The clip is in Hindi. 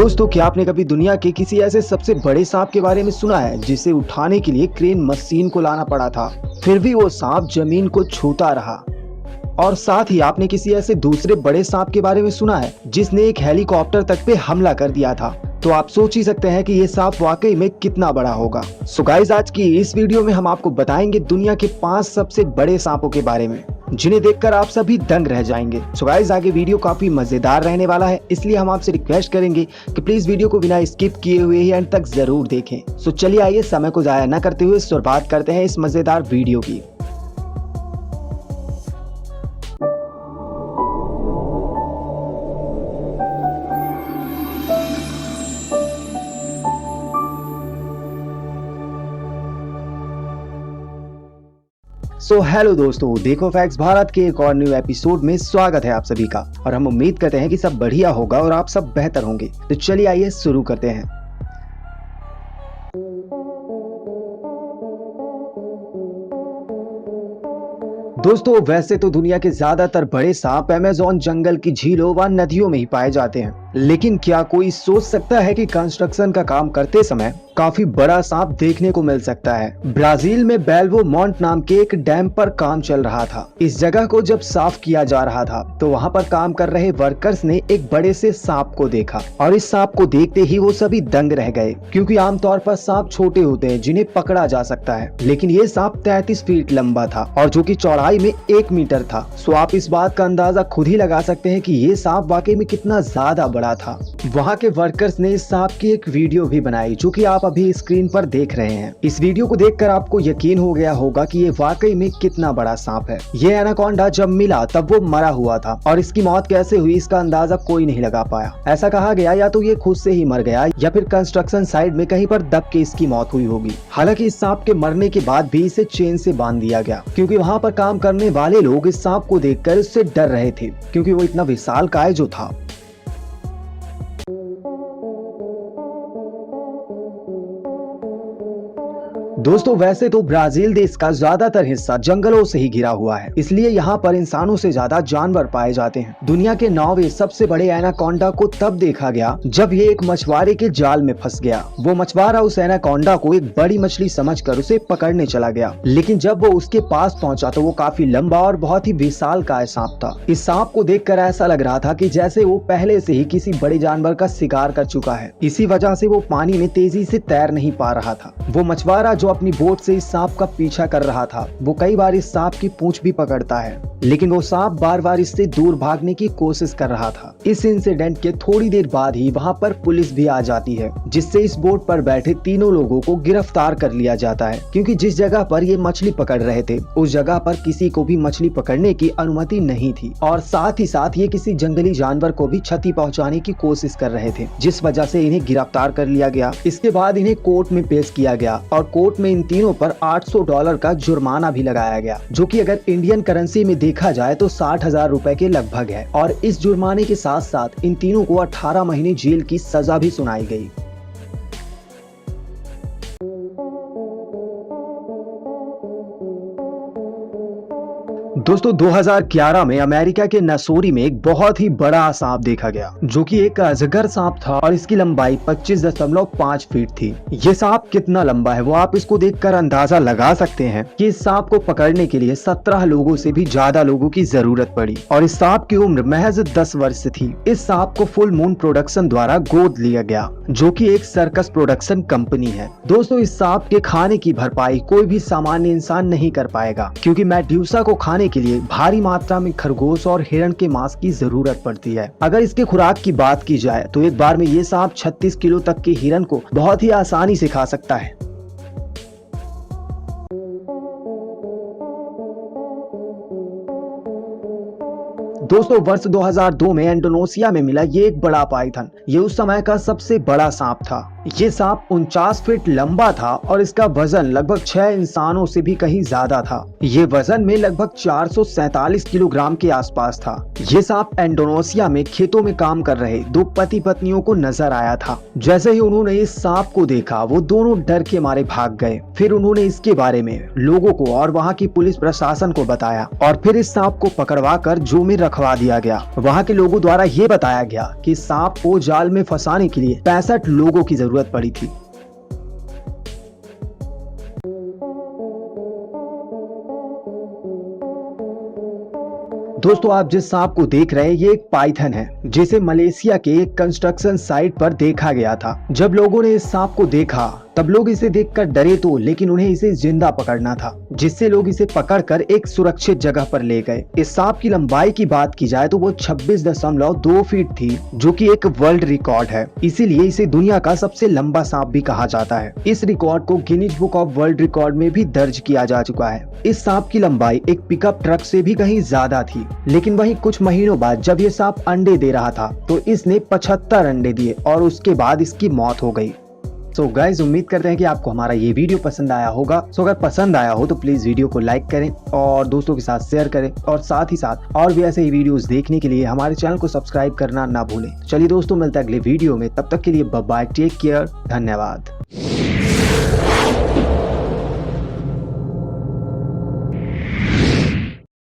दोस्तों, क्या आपने कभी दुनिया के किसी ऐसे सबसे बड़े सांप के बारे में सुना है जिसे उठाने के लिए क्रेन मशीन को लाना पड़ा था, फिर भी वो सांप जमीन को छूता रहा। और साथ ही आपने किसी ऐसे दूसरे बड़े सांप के बारे में सुना है जिसने एक हेलीकॉप्टर तक पे हमला कर दिया था। तो आप सोच ही सकते हैं कि ये सांप वाकई में कितना बड़ा होगा। सो गाइस, आज की इस वीडियो में हम आपको बताएंगे दुनिया के 5 सबसे बड़े सांपों के बारे में, जिन्हें देखकर आप सभी दंग रह जाएंगे। सो गाइस, आगे वीडियो काफी मजेदार रहने वाला है, इसलिए हम आपसे रिक्वेस्ट करेंगे कि प्लीज वीडियो को बिना स्किप किए हुए ही एंड तक जरूर देखें। सो चलिए, आइए समय को जाया न करते हुए शुरुआत करते हैं इस मजेदार वीडियो की। हेलो दोस्तों, देखो फैक्ट्स भारत के एक और न्यू एपिसोड में स्वागत है आप सभी का। और हम उम्मीद करते हैं कि सब बढ़िया होगा और आप सब बेहतर होंगे। तो चलिए आइए शुरू करते हैं। दोस्तों, वैसे तो दुनिया के ज्यादातर बड़े सांप अमेज़न जंगल की झीलों व नदियों में ही पाए जाते हैं, लेकिन क्या कोई सोच सकता है कि कंस्ट्रक्शन का काम करते समय काफी बड़ा सांप देखने को मिल सकता है। ब्राजील में बेल्वो मॉन्ट नाम के एक डैम पर काम चल रहा था। इस जगह को जब साफ किया जा रहा था तो वहां पर काम कर रहे वर्कर्स ने एक बड़े से सांप को देखा, और इस सांप को देखते ही वो सभी दंग रह गए, क्योंकि आमतौर पर सांप छोटे होते हैं जिन्हें पकड़ा जा सकता है, लेकिन ये सांप 33 फीट लंबा था और जो कि चौड़ाई में 1 मीटर था। सो आप इस बात का अंदाजा खुद ही लगा सकते हैं कि ये सांप वाकई में कितना ज्यादा बड़ा था। वहाँ के वर्कर्स ने इस सांप की एक वीडियो भी बनाई, जो कि आप अभी स्क्रीन पर देख रहे हैं। इस वीडियो को देखकर आपको यकीन हो गया होगा कि ये वाकई में कितना बड़ा सांप है। ये एनाकोंडा जब मिला तब वो मरा हुआ था, और इसकी मौत कैसे हुई इसका अंदाजा कोई नहीं लगा पाया। ऐसा कहा गया या तो ये खुद से ही मर गया या फिर कंस्ट्रक्शन साइट में कहीं पर दब के इसकी मौत हुई होगी। हालांकि इस सांप के मरने के बाद भी इसे चेन से बांध दिया गया, क्योंकि वहाँ पर काम करने वाले लोग इस सांप को देखकर इससे डर रहे थे, क्योंकि वो इतना विशालकाय जो था। दोस्तों, वैसे तो ब्राजील देश का ज्यादातर हिस्सा जंगलों से ही घिरा हुआ है, इसलिए यहाँ पर इंसानों से ज्यादा जानवर पाए जाते हैं। दुनिया के 9वें सबसे बड़े एनाकोंडा को तब देखा गया जब ये एक मछुआरे के जाल में फंस गया। वो मछुआरा उस एनाकोंडा को एक बड़ी मछली समझकर उसे पकड़ने चला गया, लेकिन जब वो उसके पास पहुंचा तो वो काफी लंबा और बहुत ही विशालकाय सांप था। इस सांप को देखकर ऐसा लग रहा था कि जैसे वो पहले से ही किसी बड़े जानवर का शिकार कर चुका है। इसी वजह से वो पानी में तेजी से तैर नहीं पा रहा था। वो मछुआरा जो अपनी बोट से इस सांप का पीछा कर रहा था, वो कई बार इस सांप की पूंछ भी पकड़ता है, लेकिन वो सांप बार बार इससे दूर भागने की कोशिश कर रहा था। इस इंसिडेंट के थोड़ी देर बाद ही वहां पर पुलिस भी आ जाती है, जिससे इस बोट पर बैठे तीनों लोगों को गिरफ्तार कर लिया जाता है, क्योंकि जिस जगह पर ये मछली पकड़ रहे थे उस जगह पर किसी को भी मछली पकड़ने की अनुमति नहीं थी, और साथ ही साथ ये किसी जंगली जानवर को भी क्षति पहुँचाने की कोशिश कर रहे थे, जिस वजह से इन्हें गिरफ्तार कर लिया गया। इसके बाद इन्हें कोर्ट में पेश किया गया, और कोर्ट में इन तीनों पर $800 का जुर्माना भी लगाया गया, जो कि अगर इंडियन करेंसी में देखा जाए तो 60,000 रुपए के लगभग है। और इस जुर्माने के साथ साथ इन तीनों को 18 महीने जेल की सजा भी सुनाई गई। दोस्तों, 2011 में अमेरिका के नसोरी में एक बहुत ही बड़ा सांप देखा गया, जो कि एक अजगर सांप था, और इसकी लंबाई 25.5 फीट थी। ये सांप कितना लंबा है वो आप इसको देखकर अंदाजा लगा सकते हैं कि इस सांप को पकड़ने के लिए 17 लोगों से भी ज्यादा लोगों की जरूरत पड़ी, और इस सांप की उम्र महज 10 वर्ष थी। इस सांप को फुल मून प्रोडक्शन द्वारा गोद लिया गया, जो कि एक सर्कस प्रोडक्शन कंपनी है। दोस्तों, इस सांप के खाने की भरपाई कोई भी सामान्य इंसान नहीं कर पाएगा, क्योंकि मेडुसा को खाने के लिए भारी मात्रा में खरगोश और हिरण के मांस की जरूरत पड़ती है। अगर इसके खुराक की बात की जाए तो एक बार में ये सांप 36 किलो तक के हिरण को बहुत ही आसानी से खा सकता है। दोस्तों, वर्ष 2002 में इंडोनेशिया में मिला ये एक बड़ा पाइथन। ये उस समय का सबसे बड़ा सांप था। ये सांप 49 फीट लंबा था और इसका वजन लगभग 6 इंसानों से भी कहीं ज्यादा था। ये वजन में लगभग 447 किलोग्राम के आसपास था। ये सांप इंडोनेशिया में खेतों में काम कर रहे दो पति पत्नियों को नजर आया था। जैसे ही उन्होंने इस सांप को देखा वो दोनों डर के मारे भाग गए। फिर उन्होंने इसके बारे में लोगों को और वहाँ की पुलिस प्रशासन को बताया और फिर इस सांप को पकड़वा कर जू में रखवा दिया गया। वहाँ के लोगों द्वारा ये बताया गया कि सांप को जाल में फंसाने के लिए 65 लोगों की जरूरत पड़ी थी। दोस्तों, आप जिस सांप को देख रहे हैं ये एक पाइथन है जिसे मलेशिया के एक कंस्ट्रक्शन साइट पर देखा गया था। जब लोगों ने इस सांप को देखा तब लोग इसे देखकर डरे तो, लेकिन उन्हें इसे जिंदा पकड़ना था, जिससे लोग इसे पकड़कर एक सुरक्षित जगह पर ले गए। इस सांप की लंबाई की बात की जाए तो वो 26.2 फीट थी, जो कि एक वर्ल्ड रिकॉर्ड है। इसीलिए इसे दुनिया का सबसे लंबा सांप भी कहा जाता है। इस रिकॉर्ड को Guinness book of world record में भी दर्ज किया जा चुका है। इस सांप की लंबाई एक पिकअप ट्रक से भी कहीं ज्यादा थी। लेकिन वहीं कुछ महीनों बाद जब ये सांप अंडे दे रहा था तो इसने 75 अंडे दिए और उसके बाद इसकी मौत हो गई। सो गाइस, उम्मीद करते हैं कि आपको हमारा ये वीडियो पसंद आया होगा। सो अगर पसंद आया हो तो प्लीज वीडियो को लाइक करें और दोस्तों के साथ शेयर करें, और साथ ही साथ और भी ऐसे ही वीडियोस देखने के लिए हमारे चैनल को सब्सक्राइब करना ना भूलें। चलिए दोस्तों, मिलते हैं अगले वीडियो में, तब तक के लिए बाय बाय, टेक केयर, धन्यवाद।